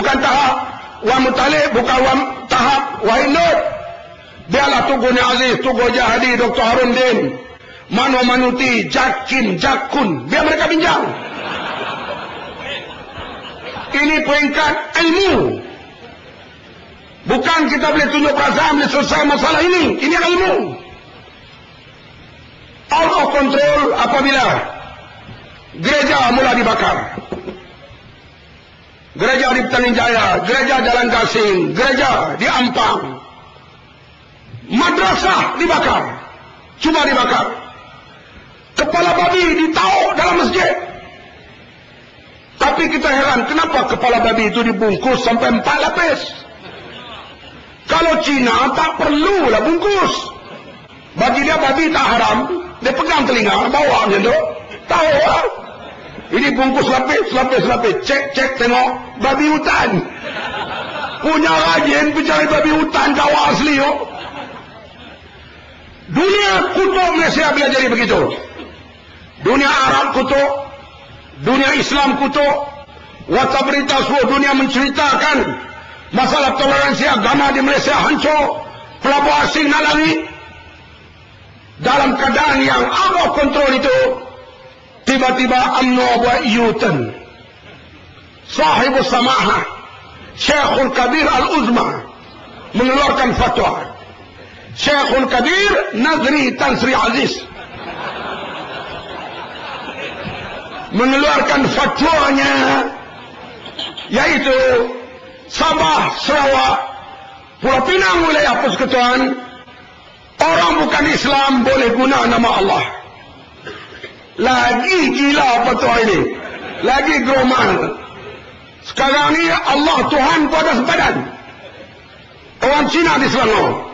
bukan tahap. Wan Mutalib bukan wan tahap. Wahidud. Biarlah Tugu Ni Aziz, Tugu Jahadi, Dr. Harun Din, Mano Manuti, Jakim, Jakun. Biar mereka bincang. Ini peringkat ilmu. Bukan kita boleh tunjuk perasaan, boleh selesai masalah ini. Ini ilmu. Out of control apabila gereja mula dibakar. Gereja di Petaling Jaya, gereja Jalan Gasing, gereja di Ampang, madrasah dibakar, cuma dibakar. Kepala babi ditaruh dalam masjid. Tapi kita heran, kenapa kepala babi itu dibungkus sampai 4 lapis? Kalau Cina tak perlulah bungkus. Bagi dia babi tak haram, dia pegang telinga, bawa macam tu, tahu lah. Ini bungkus lapis. Cek, tengok. Babi hutan. Punya rajin pencari babi hutan, kawan asli. Oh. Dunia kutuk Malaysia bila jadi begitu. Dunia Arab kutuk. Dunia Islam kutuk. Wata berita seluruh dunia menceritakan masalah toleransi agama di Malaysia hancur. Pelabur asing nak lari. Dalam keadaan yang out of control itu, tiba-tiba UMNO buat U-turn. Sahibus Samahah Syekhul Kabir Al-Uzma mengeluarkan fatwa. Syekhul Kabir Nazri Tan Sri Aziz mengeluarkan fatwanya, yaitu Sabah, Sarawak, Pulau Pinang, wilayah Persekutuan, orang bukan Islam boleh guna nama Allah. Lagi gila fatwa ini, lagi geroman. Sekarang ni Allah Tuhan pada sempadan. Orang Cina di Selangor,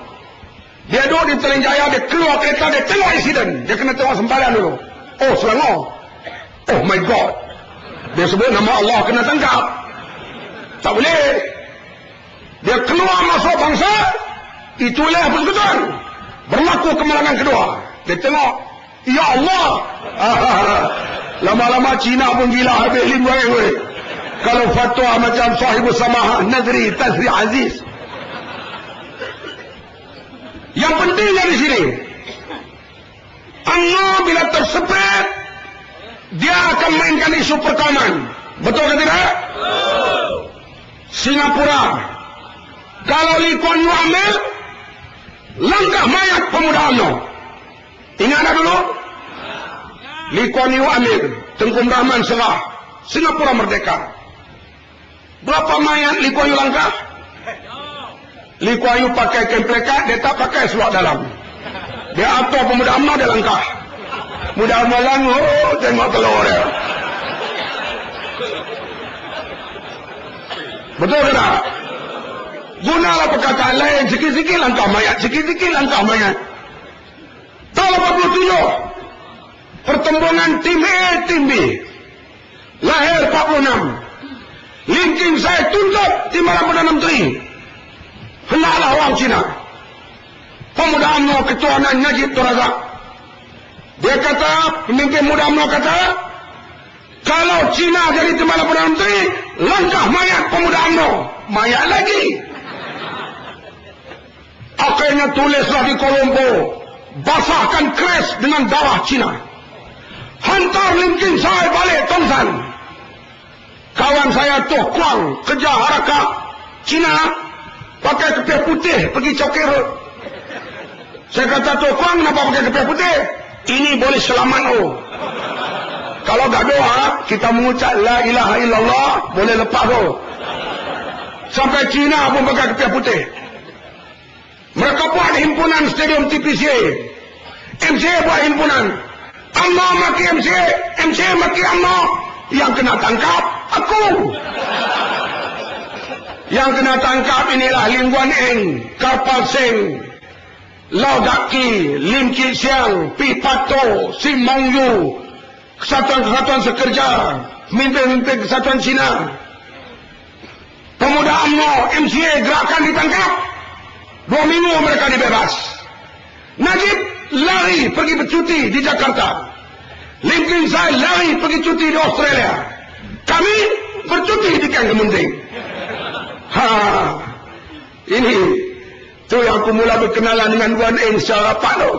dia duduk di Petaling Jaya, dia keluar kereta, dia tengok insiden, dia kena tengok sempadan dulu. Oh, Selangor, oh my God, dia sebut nama Allah, kena tangkap. Tak boleh. Dia keluar masuk bangsa, itulah Persekutuan. Berlaku kemenangan kedua. Dia tengok, ya Allah. Lama-lama Cina pun gila habis lima. Kalau fatwa macam Sahibus Samahah Nazri Tan Sri Aziz. Yang pentingnya di sini, UMNO bila tersepet, dia akan mainkan isu perkawanan. Betul ke tidak? Singapura, kalau Lee Kuan Yew ambil langkah mayat pemuda UMNO. Ingat tak dulu? Lee Kuan Yew ambil, Tengku Rahman serah, Singapura merdeka. Berapa mayat Lee Kuan Yew langkah? Lee Kuan Yew pakai kain plekat, dia tak pakai seluar dalam. Dia atur pemuda UMNO, dia langkah. Muda UMNO lalu, oh, tengok telur dia. Betul ke tak? Gunalah perkataan lain, sikit-sikit langkah mayat, sikit-sikit langkah mayat. Tahun 87, pertembungan tim A, tim B. Lahir 46. Lim Kim Sai tuntut Timbalan Perdana Menteri. Hendaklah orang Cina. Pemuda UMNO Ketua Najib Tun Razak. Dia kata, pemimpin muda UMNO kata, kalau Cina jadi Timbalan Perdana Menteri, langkah mayat pemuda UMNO. Mayat lagi. Akhirnya tulislah di Kolombo, basahkan keris dengan darah Cina. Hantar Lim Kim Sai balik Tongsan. Kawan saya Tuh Kuang kejar harakat Cina pakai kepiah putih pergi Chowkir Road. Saya kata, Tuh Kuang kenapa pakai kepiah putih? Ini boleh selamat. Oh, kalau tak doa kita mengucap la ilaha illallah boleh lepas. Oh, sampai Cina pun pakai kepiah putih. Mereka buat himpunan stadium TPCA. MCA buat himpunan. UMNO maki MCA, MCA maki UMNO. Yang kena tangkap aku. Yang kena tangkap inilah Lim Guan Eng, Karpal Singh, Lau Dak Ki, Lim Kit Siang, Pi Pato, Sim Mong Yu, kesatuan-kesatuan sekerja, pemimpin-pemimpin kesatuan Cina. Pemuda UMNO, MCA gerakan ditangkap. 2 minggu mereka dibebas. Najib lari pergi bercuti di Jakarta. Lim Kim Sai lari pergi cuti di Australia. Kami bercuti di Kang Kementing. Ini tu yang aku mula berkenalan dengan Wan Eng secara rapat tu.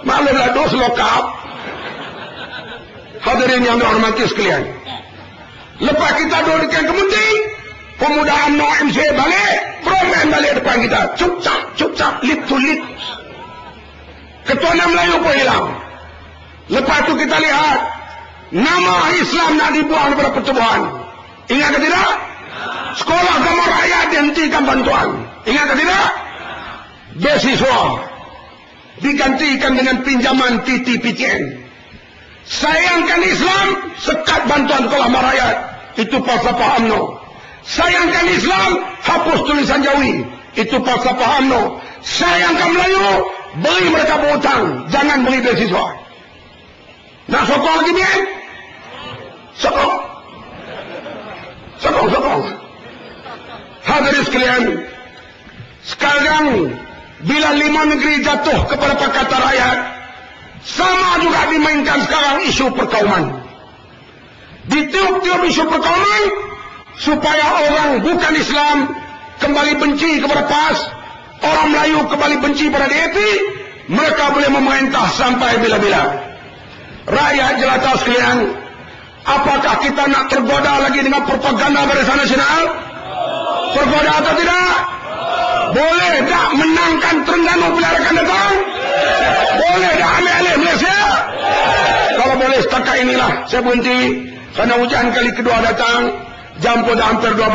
Maklumlah dos lokap. Hadirin yang dihormati sekalian. Lepas kita duduk dekat kemudian, pemuda UMNO MC balik, Broman balik depan kita. Cupcap, lip to lip. Ketua Melayu pun hilang. Lepas tu kita lihat, nama Islam nak dibuang daripada pertubuhan. Ingat ke tidak? Sekolah agama rakyat dihentikan bantuan. Ingat ke tidak? Beasiswa digantikan dengan pinjaman TTPTN. Sayangkan Islam, sekat bantuan sekolah rakyat. Itu falsafah UMNO. Sayangkan Islam, hapus tulisan Jawi. Itu falsafah UMNO. Sayangkan Melayu, beri mereka berhutang, jangan beri beasiswa. Nak sokong lagi ni? Sokong. Hadirin sekalian, sekarang bila 5 negeri jatuh kepada pakatan rakyat, sama juga dimainkan sekarang isu perkauman. Ditiup-tiup isu perkauman supaya orang bukan Islam kembali benci kepada PAS, orang Melayu kembali benci pada DAP, mereka boleh memerintah sampai bila-bila. Rakyat jelata sekalian, apakah kita nak tergoda lagi dengan propaganda Barisan Nasional? Tergoda atau tidak? Boleh tak menangkan Terengganu pilihan akan datang? Boleh tak ambil alih Malaysia? Kalau boleh setakat inilah saya berhenti, kerana hujan kali kedua datang, jam pun dah hampir 12.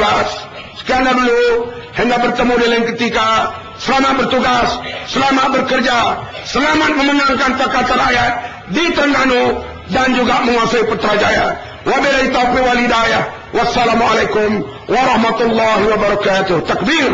Sekian dulu, hingga bertemu di lain ketika. Selamat bertugas, selamat bekerja, selamat memenangkan Pakatan Rakyat di Terengganu dan juga menguasai Putrajaya. Wabillahi taufiq wal hidayah. Wassalamualaikum warahmatullahi wabarakatuh. Takbir.